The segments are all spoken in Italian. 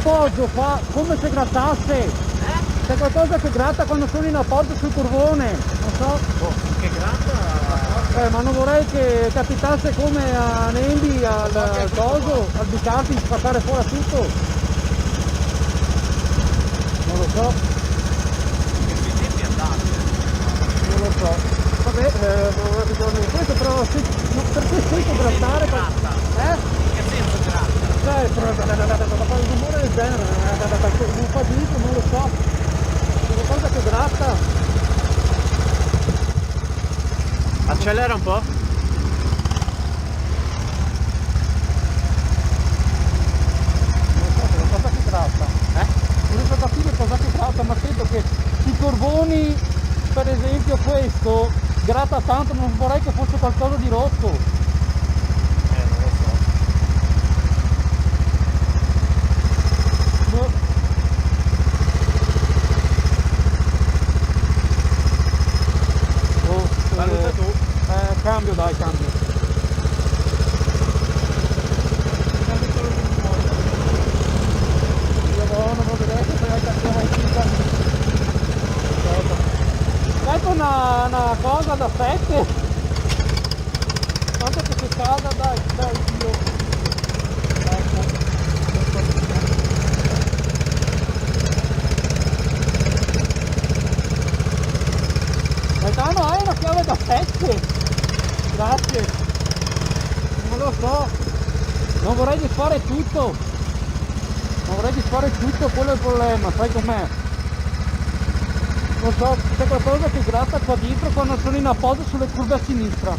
appoggio fa come se grattasse. C'è qualcosa che gratta quando sono in appoggio sul curvone, non so. Oh, che gratta? Ma non vorrei che capitasse come a Nendi al coso, al Ducati, spaccare fuori tutto. Non lo so. Che sui tempi andate? Non lo so. Vabbè, questo però perché sento grattare? Che senso gratta? Fa un rumore del genere, un fadito, non lo so. C'è qualcosa che gratta. Accelera un po'. Non so cosa che gratta. Non riesco a capire cosa che gratta, ma credo che sui corboni, per esempio questo, gratta tanto, non vorrei che fosse qualcosa di rotto. Non lo so. Boh. Valuta tu. Cambio, dai, cambio. Io non voglio vedere che poi vai finta. Ecco una cosa da 7. Tanto che si scalda, dai, io. Ecco. Gaetano, hai una chiave da 7? Grazie. Non lo so. Non vorrei disfare tutto. Non vorrei disfare tutto, quello è il problema, sai com'è? Non so, c'è qualcosa che gratta qua dietro quando sono in appoggio sulle curve a sinistra.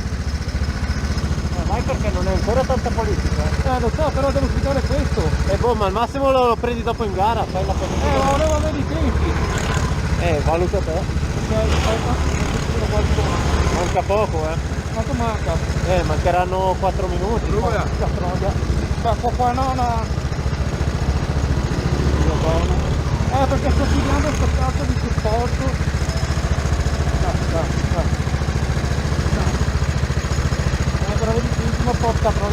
Vai perché non è ancora tanta politica. Lo so, però devo spiegare questo. Boh, ma al massimo lo prendi dopo in gara, fai la politica. Ma volevo avere i tempi. Valuta te. Ok, aspetta. Manca poco, Quanto manca? Mancheranno 4 minuti. Porca troia. Qua no. Perché sto pigliando questo cazzo di supporto. Dai. Però vedi l'ultima porta, però